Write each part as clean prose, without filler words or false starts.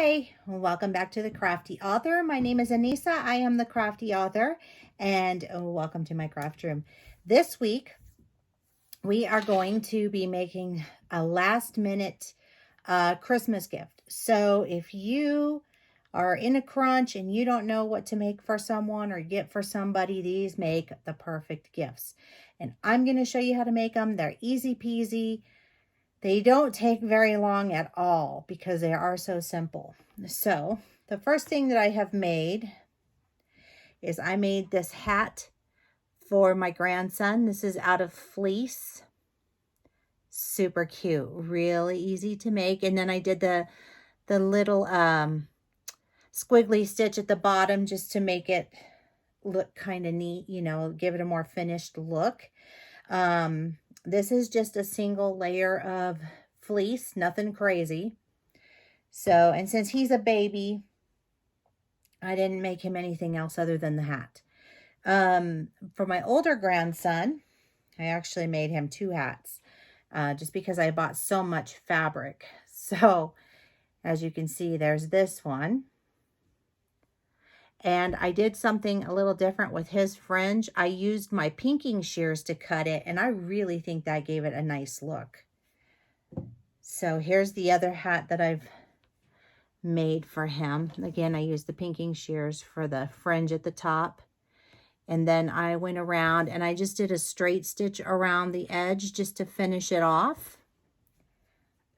Hi, welcome back to the Crafty Author. My name is Anissa. I am the Crafty Author, and welcome to my craft room. This week, we are going to be making a last-minute Christmas gift. So if you are in a crunch and you don't know what to make for someone or get for somebody, these make the perfect gifts. And I'm going to show you how to make them. They're easy peasy. They don't take very long at all because they are so simple. So the first thing that I have made is I made this hat for my grandson. This is out of fleece. Super cute, really easy to make. And then I did the little squiggly stitch at the bottom just to make it look kind of neat, you know, give it a more finished look. This is just a single layer of fleece, nothing crazy. So, and since he's a baby, I didn't make him anything else other than the hat. For my older grandson, I actually made him two hats, just because I bought so much fabric. So, as you can see, there's this one. And I did something a little different with his fringe. I used my pinking shears to cut it, and I really think that gave it a nice look. So here's the other hat that I've made for him. Again, I used the pinking shears for the fringe at the top. And then I went around and I just did a straight stitch around the edge just to finish it off.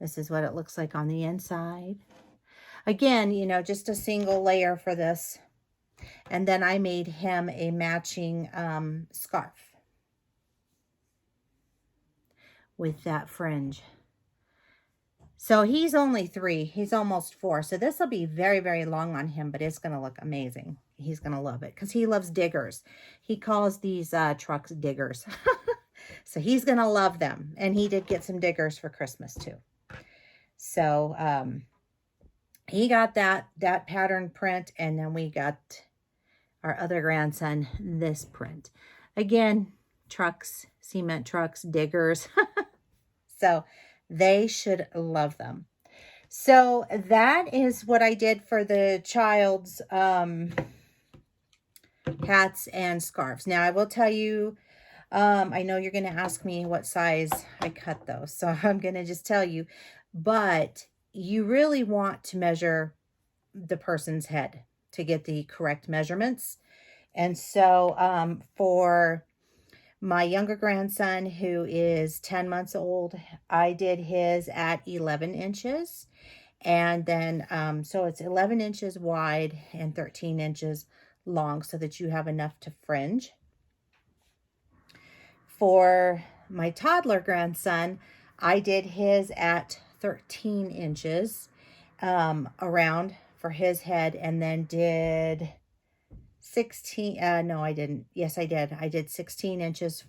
This is what it looks like on the inside. Again, you know, just a single layer for this. And then I made him a matching scarf with that fringe. So he's only 3. He's almost 4. So this will be very, very long on him, but it's going to look amazing. He's going to love it because he loves diggers. He calls these trucks diggers. So he's going to love them. And he did get some diggers for Christmas too. So he got that pattern print, and then we got our other grandson this print. Again, trucks, cement trucks, diggers. So they should love them. So that is what I did for the child's hats and scarves. Now I will tell you, I know you're going to ask me what size I cut those. So I'm going to just tell you, but you really want to measure the person's head to get the correct measurements. And so for my younger grandson, who is 10 months old, I did his at 11 inches. And then, so it's 11 inches wide and 13 inches long so that you have enough to fringe. For my toddler grandson, I did his at 13 inches around for his head, and then did 16, no, I didn't. Yes, I did. I did 16 inches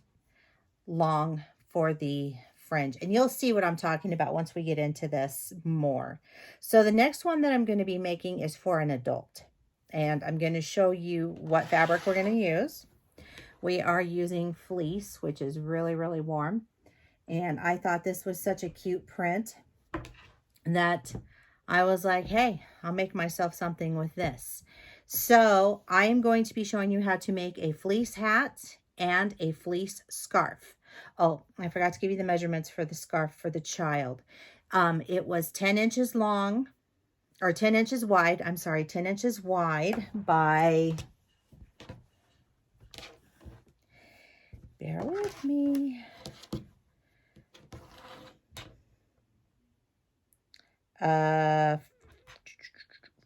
long for the fringe. And you'll see what I'm talking about once we get into this more. So the next one that I'm going to be making is for an adult. And I'm going to show you what fabric we're going to use. We are using fleece, which is really, really warm. And I thought this was such a cute print that I was like, hey, I'll make myself something with this. So I am going to be showing you how to make a fleece hat and a fleece scarf. Oh, I forgot to give you the measurements for the scarf for the child. It was 10 inches long, or 10 inches wide. I'm sorry, 10 inches wide by, bear with me,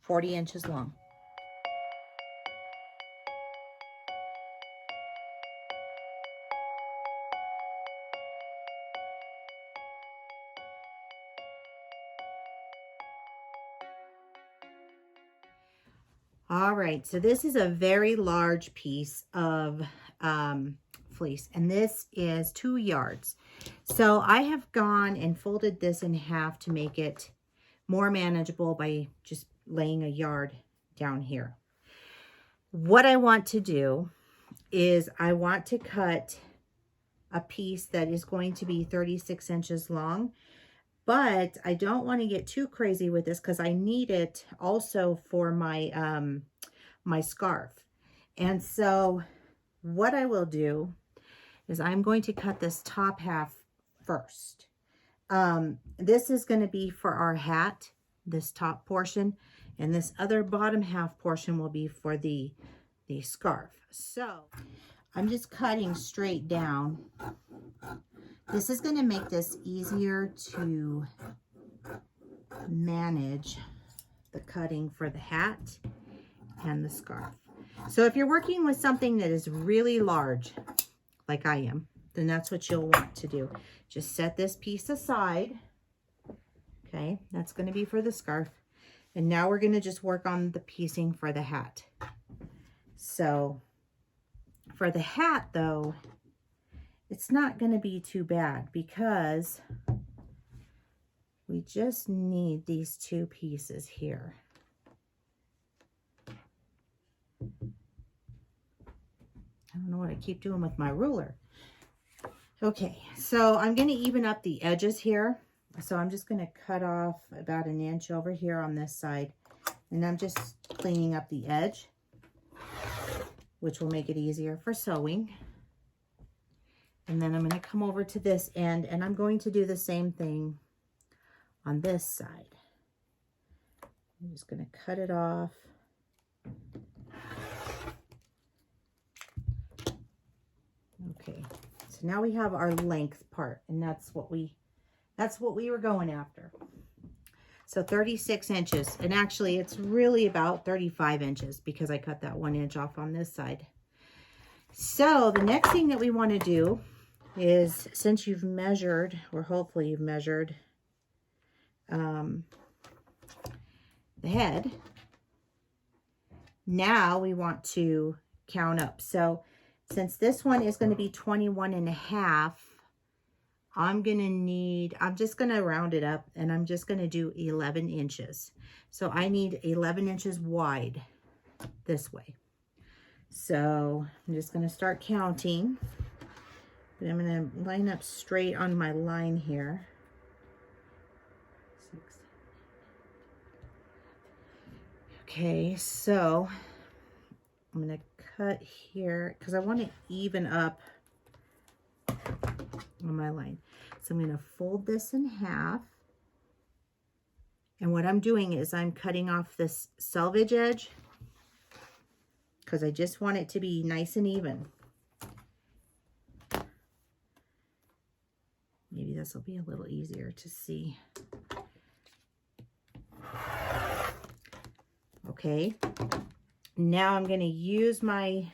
40 inches long. All right, so this is a very large piece of fleece, and this is 2 yards. So I have gone and folded this in half to make it more manageable by just laying a yard down here. What I want to do is I want to cut a piece that is going to be 36 inches long, but I don't want to get too crazy with this because I need it also for my, my scarf. And so what I will do is I'm going to cut this top half first. This is going to be for our hat, this top portion, and this other bottom half portion will be for the scarf. So I'm just cutting straight down. This is going to make this easier to manage the cutting for the hat and the scarf. So if you're working with something that is really large, like I am, then that's what you'll want to do. Just set this piece aside. Okay, that's going to be for the scarf. And now we're going to just work on the piecing for the hat. So for the hat though, it's not going to be too bad because we just need these two pieces here. I don't know what I keep doing with my ruler. Okay, so I'm going to even up the edges here. So I'm just going to cut off about 1 inch over here on this side. And I'm just cleaning up the edge, which will make it easier for sewing. And then I'm going to come over to this end and I'm going to do the same thing on this side. I'm just going to cut it off. Okay, so now we have our length part, and that's what we were going after. So 36 inches, and actually it's really about 35 inches because I cut that 1 inch off on this side. So the next thing that we want to do is, since you've measured, or hopefully you've measured the head, now we want to count up. So since this one is going to be 21.5, I'm just going to round it up and I'm just going to do 11 inches. So I need 11 inches wide this way. So I'm just going to start counting, but I'm going to line up straight on my line here. 6. Okay, so I'm going to cut here because I want to even up on my line. So I'm going to fold this in half. And what I'm doing is I'm cutting off this selvage edge because I just want it to be nice and even. Maybe this will be a little easier to see. Okay. Now I'm going to use my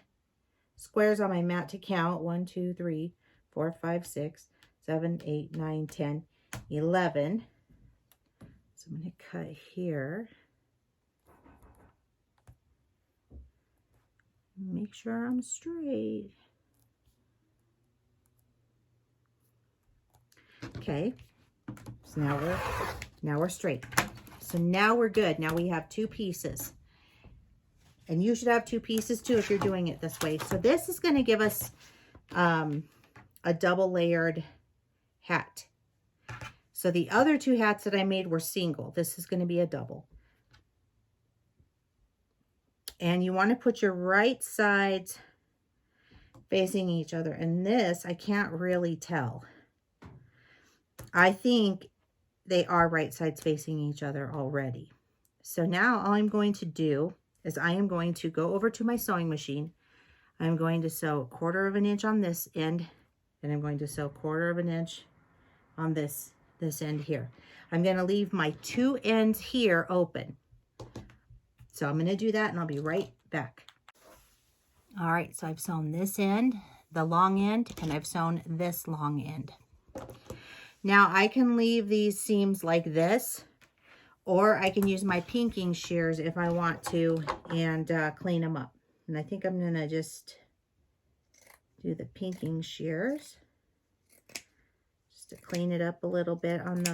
squares on my mat to count. 1, 2, 3, 4, 5, 6, 7, 8, 9, 10, 11. So I'm going to cut here. Make sure I'm straight. Okay. So now we're straight. So now we're good. Now we have 2 pieces. And you should have 2 pieces too if you're doing it this way. So this is going to give us a double layered hat. So the other 2 hats that I made were single. This is going to be a double. And you want to put your right sides facing each other. And this, I can't really tell. I think they are right sides facing each other already. So now all I'm going to do is I am going to go over to my sewing machine. I'm going to sew 1/4 inch on this end, and I'm going to sew 1/4 inch on this end here. I'm going to leave my 2 ends here open. So I'm going to do that and I'll be right back. All right, so I've sewn this end, the long end, and I've sewn this long end. Now I can leave these seams like this, or I can use my pinking shears if I want to and clean them up. And I think I'm going to just do the pinking shears just to clean it up a little bit on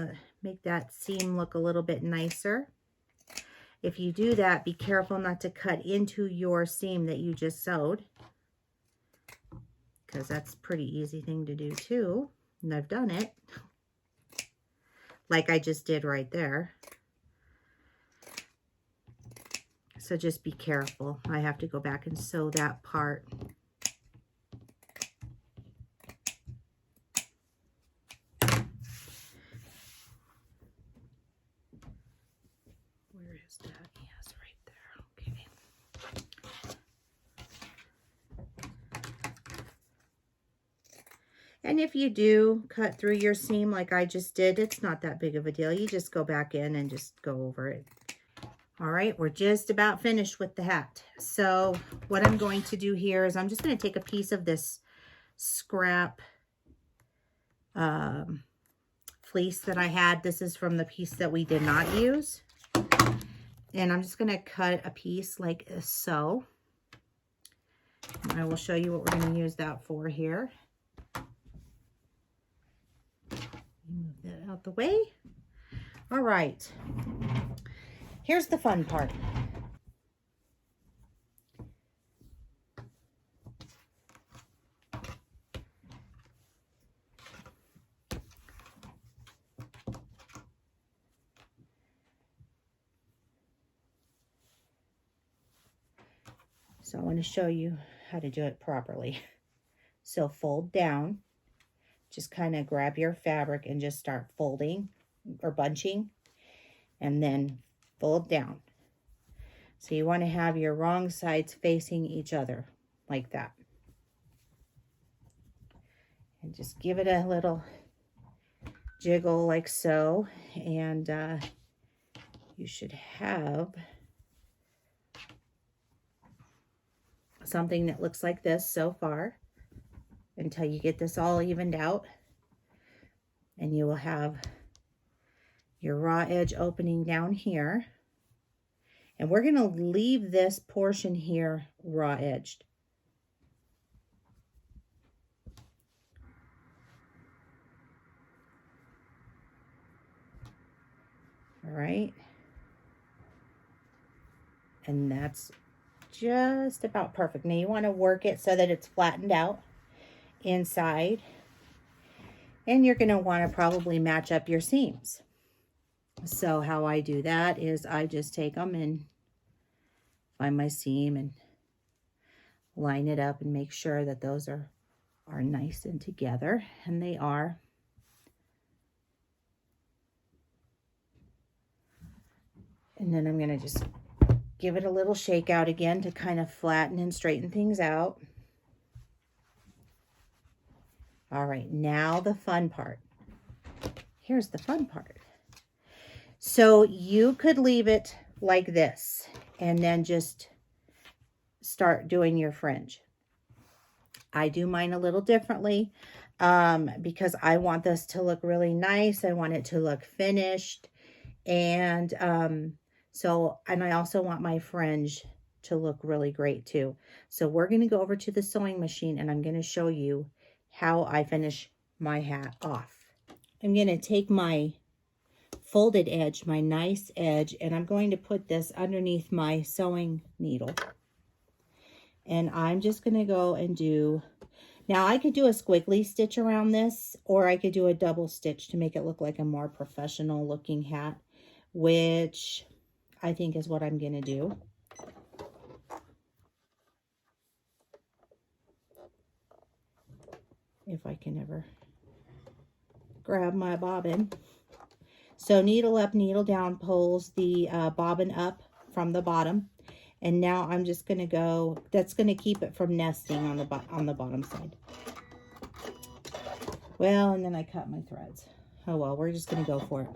make that seam look a little bit nicer. If you do that, be careful not to cut into your seam that you just sewed, because that's a pretty easy thing to do too, and I've done it. like I just did right there. So just be careful. I have to go back and sew that part. Where is that? Yes, right there. Okay. And if you do cut through your seam like I just did, it's not that big of a deal. You just go back in and just go over it. All right, we're just about finished with the hat. So what I'm going to do here is I'm just going to take a piece of this scrap fleece that I had. This is from the piece that we did not use. And I'm just going to cut a piece like so. And I will show you what we're going to use that for here. Move that out the way. All right. Here's the fun part. So I want to show you how to do it properly. So fold down. Just kind of grab your fabric and just start folding or bunching, and then fold down. So you want to have your wrong sides facing each other like that. And just give it a little jiggle like so, and you should have something that looks like this so far until you get this all evened out. And you will have your raw edge opening down here. And we're going to leave this portion here raw edged. All right. And that's just about perfect. Now you want to work it so that it's flattened out inside. And you're going to want to probably match up your seams. So how I do that is I just take them and find my seam and line it up and make sure that those are nice and together, and they are. And then I'm going to just give it a little shake out again to kind of flatten and straighten things out. All right, now the fun part. Here's the fun part. So you could leave it like this and then just start doing your fringe. I do mine a little differently because I want this to look really nice. I want it to look finished. And and I also want my fringe to look really great too. So we're going to go over to the sewing machine and I'm going to show you how I finish my hat off. I'm going to take my folded edge, my nice edge, and I'm going to put this underneath my sewing needle. And I'm just going to go and do, now I could do a squiggly stitch around this, or I could do a double stitch to make it look like a more professional looking hat, which I think is what I'm going to do. If I can ever grab my bobbin. So needle up, needle down pulls the bobbin up from the bottom. And now I'm just going to go, that's going to keep it from nesting on the bottom side. Well, and then I cut my threads. Oh well, we're just going to go for it.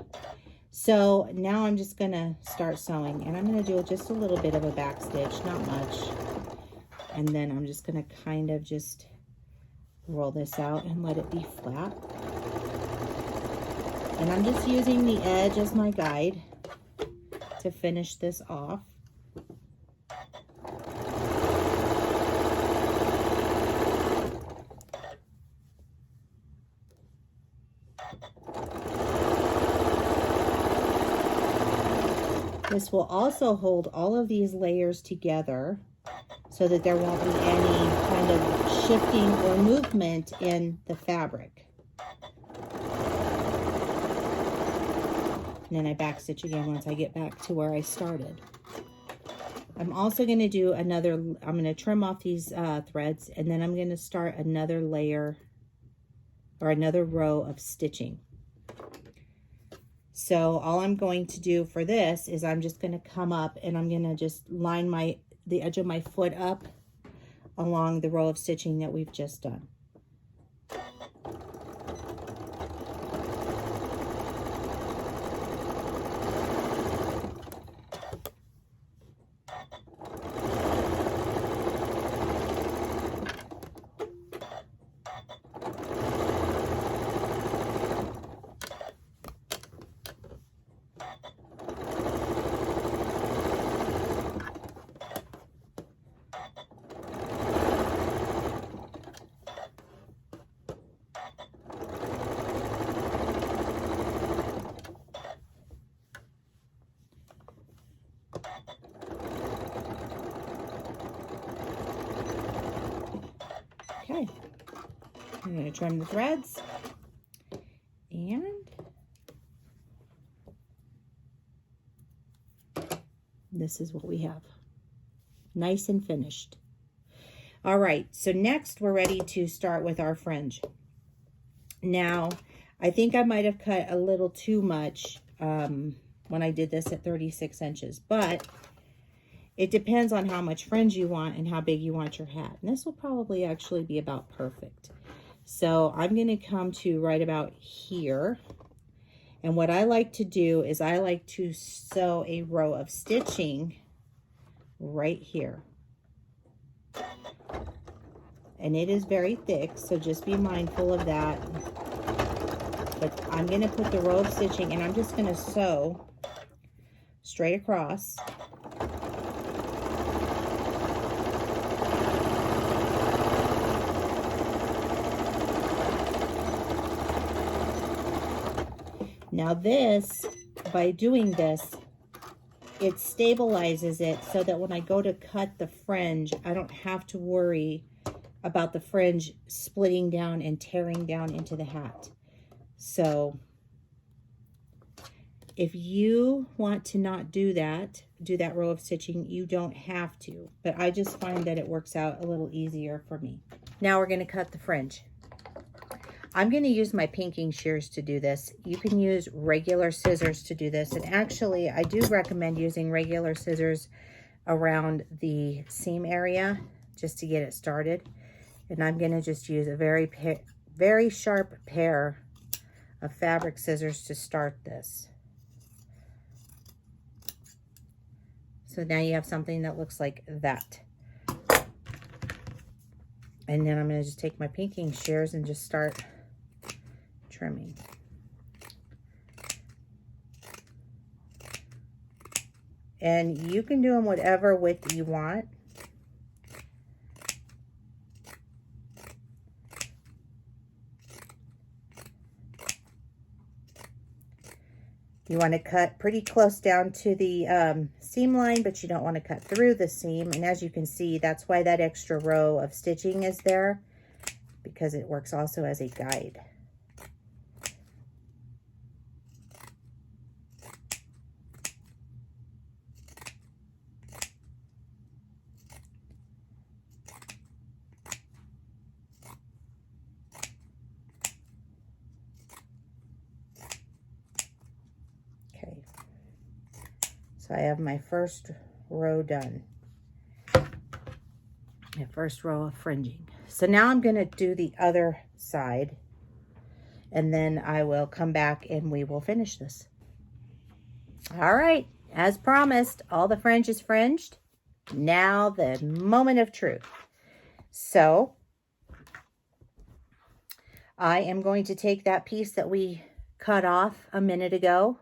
So now I'm just going to start sewing, and I'm going to do just a little bit of a back stitch, not much. And then I'm just going to kind of just roll this out and let it be flat. And I'm just using the edge as my guide to finish this off. This will also hold all of these layers together so that there won't be any kind of shifting or movement in the fabric. And then I back stitch again once I get back to where I started. I'm also going to do another, I'm going to trim off these threads, and then I'm going to start another layer or another row of stitching. So all I'm going to do for this is I'm just going to come up and I'm going to just line the edge of my foot up along the row of stitching that we've just done. Okay, I'm going to trim the threads, and this is what we have. Nice and finished. All right, so next we're ready to start with our fringe. Now, I think I might have cut a little too much when I did this at 36 inches, but it depends on how much fringe you want and how big you want your hat. And this will probably actually be about perfect. So I'm going to come to right about here. And what I like to do is I like to sew a row of stitching right here. And it is very thick, so just be mindful of that. But I'm going to put the row of stitching, and I'm just going to sew straight across. Now this, by doing this, it stabilizes it so that when I go to cut the fringe, I don't have to worry about the fringe splitting down and tearing down into the hat. So if you want to not do that row of stitching, you don't have to, but I just find that it works out a little easier for me. Now we're going to cut the fringe. I'm going to use my pinking shears to do this. You can use regular scissors to do this. And actually, I do recommend using regular scissors around the seam area just to get it started. And I'm going to just use a very sharp pair of fabric scissors to start this. So now you have something that looks like that. And then I'm going to just take my pinking shears and just start trimming. And you can do them whatever width you want. You want to cut pretty close down to the seam line, but you don't want to cut through the seam. And as you can see, that's why that extra row of stitching is there, because it works also as a guide. So I have my first row done. My first row of fringing. So now I'm going to do the other side, and then I will come back and we will finish this. All right, as promised, all the fringe is fringed. Now the moment of truth. So I am going to take that piece that we cut off a minute ago,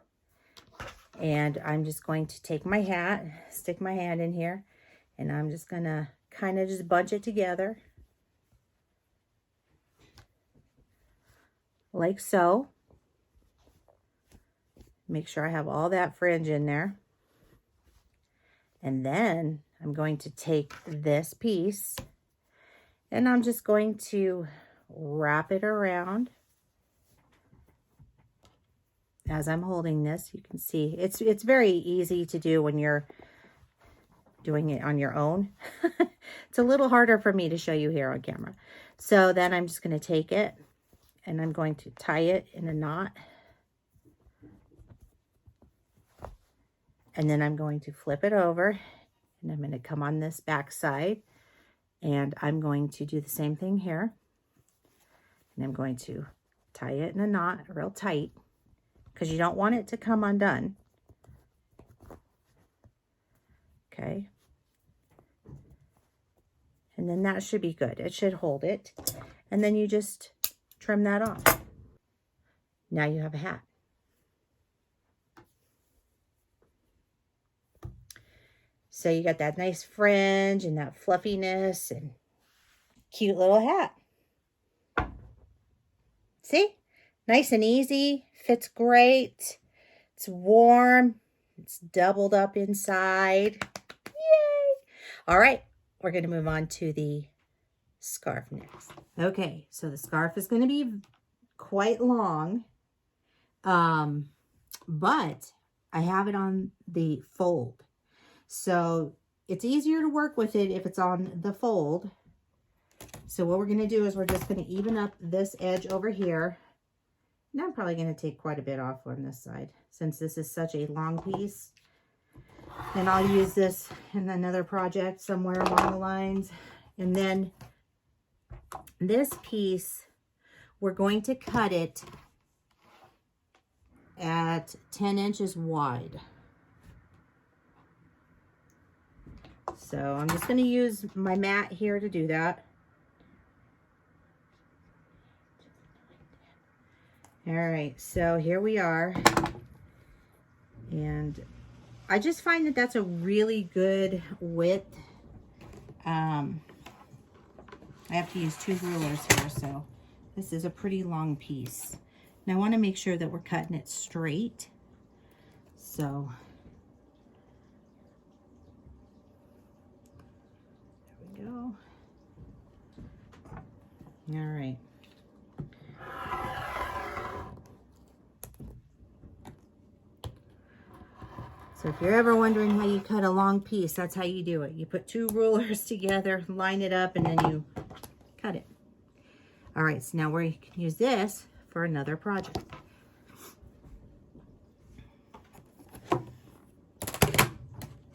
and I'm just going to take my hat, stick my hand in here, and I'm just going to kind of just bunch it together like so. Make sure I have all that fringe in there. And then I'm going to take this piece and I'm just going to wrap it around as I'm holding this, you can see it's very easy to do when you're doing it on your own. It's a little harder for me to show you here on camera. So then I'm just going to take it and I'm going to tie it in a knot. And then I'm going to flip it over and I'm going to come on this back side and I'm going to do the same thing here. And I'm going to tie it in a knot real tight because you don't want it to come undone. Okay. And then that should be good. It should hold it. And then you just trim that off. Now you have a hat. So you got that nice fringe and that fluffiness and cute little hat. See? Nice and easy. Fits great. It's warm. It's doubled up inside. Yay! All right. We're going to move on to the scarf next. Okay, so the scarf is going to be quite long, but I have it on the fold. So it's easier to work with it if it's on the fold. So what we're going to do is we're just going to even up this edge over here. Now I'm probably going to take quite a bit off on this side since this is such a long piece. And I'll use this in another project somewhere along the lines. And then this piece, we're going to cut it at 10 inches wide. So I'm just going to use my mat here to do that. All right, so here we are. And I just find that that's a really good width. I have to use 2 rulers here, so this is a pretty long piece. Now I want to make sure that we're cutting it straight. So there we go. All right. So if you're ever wondering how you cut a long piece, that's how you do it. You put 2 rulers together, line it up, and then you cut it. All right, so now we can use this for another project.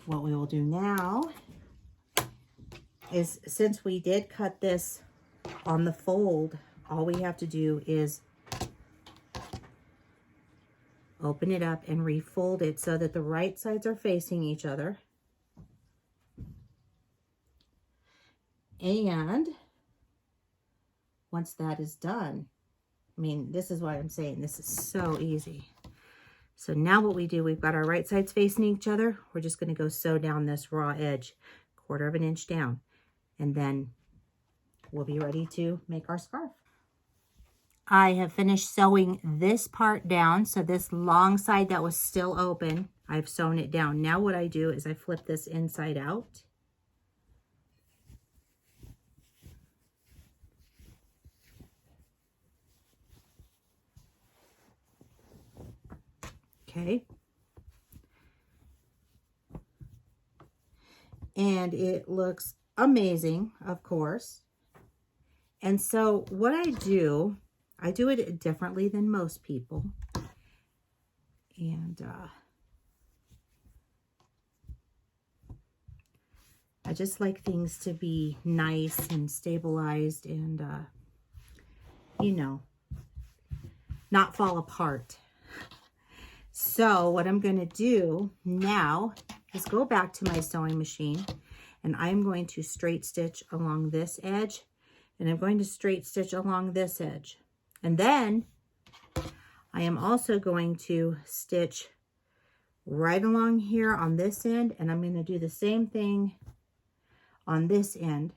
What we will do now is, since we did cut this on the fold, all we have to do is open it up and refold it so that the right sides are facing each other. And once that is done, I mean, this is what I'm saying. This is so easy. So now what we do, we've got our right sides facing each other. We're just going to go sew down this raw edge, 1/4 inch down. And then we'll be ready to make our scarf. I have finished sewing this part down. So this long side that was still open, I've sewn it down. Now what I do is I flip this inside out. Okay. And it looks amazing, of course. And so what I do it differently than most people. And I just like things to be nice and stabilized and, you know, not fall apart. So what I'm going to do now is go back to my sewing machine and I'm going to straight stitch along this edge and I'm going to straight stitch along this edge. And then I am also going to stitch right along here on this end, and I'm going to do the same thing on this end.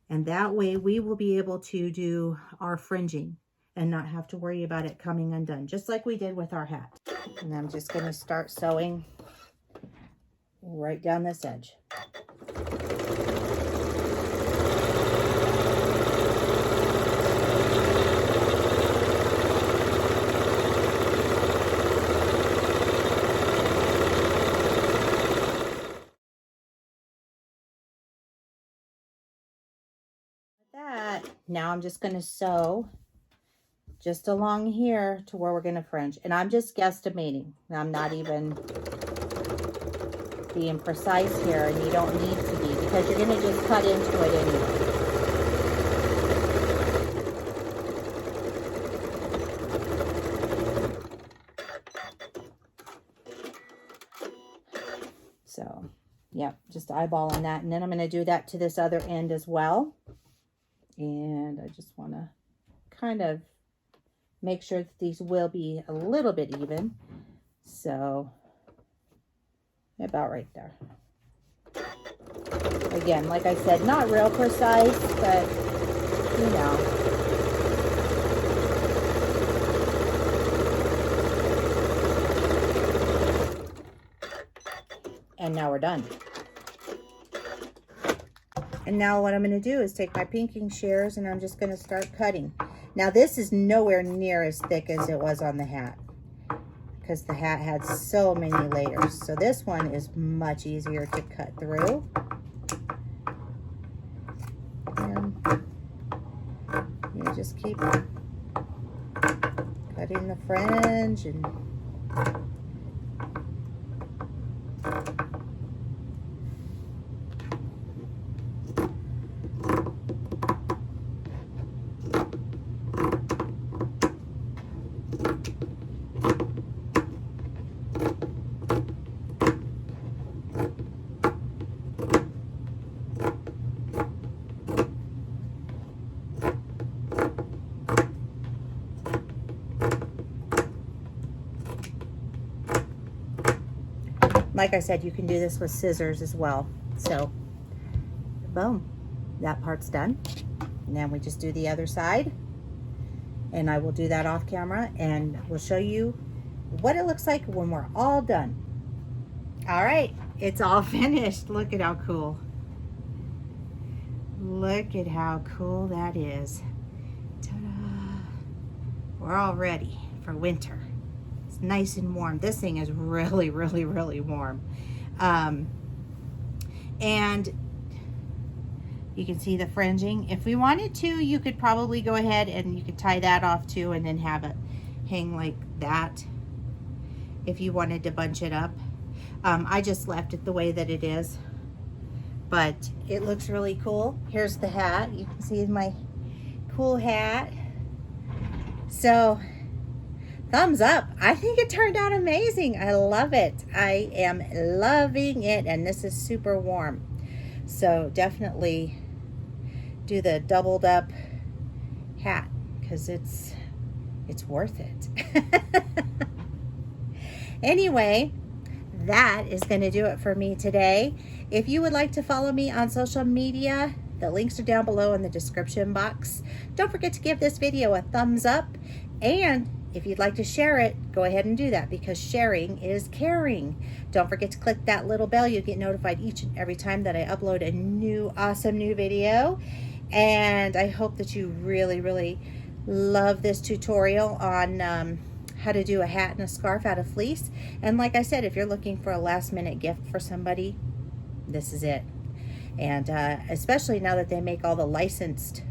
And that way we will be able to do our fringing and not have to worry about it coming undone, just like we did with our hat. And I'm just going to start sewing right down this edge. that. Now I'm just going to sew just along here to where we're going to fringe. And I'm just guesstimating. I'm not even being precise here, and you don't need to be, because you're going to just cut into it anyway. So, yeah, just eyeballing that. And then I'm going to do that to this other end as well. And I just want to kind of make sure that these will be a little bit even. So, about right there. Again, like I said, not real precise, but, you know. And now we're done. And now what I'm going to do is take my pinking shears and I'm just going to start cutting. Now this is nowhere near as thick as it was on the hat, because the hat had so many layers. So this one is much easier to cut through. And you just keep cutting the fringe and like I said, you can do this with scissors as well. So, boom, that part's done. And then we just do the other side. And I will do that off camera and we'll show you what it looks like when we're all done. All right, it's all finished. Look at how cool. Look at how cool that is. Ta-da! We're all ready for winter. It's nice and warm. This thing is really, really, really warm. And you can see the fringing. If we wanted to, you could probably go ahead and you could tie that off too and then have it hang like that if you wanted to bunch it up. I just left it the way that it is, but it looks really cool. Here's the hat. You can see my cool hat. So thumbs up. I think it turned out amazing. I love it. I am loving it, and this is super warm. So definitely do the doubled up hat because it's worth it. Anyway, that is going to do it for me today. If you would like to follow me on social media, the links are down below in the description box. Don't forget to give this video a thumbs up, and if you'd like to share it, go ahead and do that, because sharing is caring. Don't forget to click that little bell. You'll get notified each and every time that I upload a new awesome new video. And I hope that you really, really love this tutorial on how to do a hat and a scarf out of fleece. And like I said, if you're looking for a last minute gift for somebody, this is it. And especially now that they make all the licensed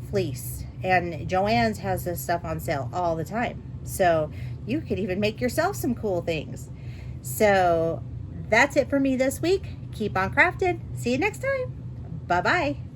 fleece. And Joann's has this stuff on sale all the time. So you could even make yourself some cool things. So that's it for me this week. Keep on crafting. See you next time. Bye-bye.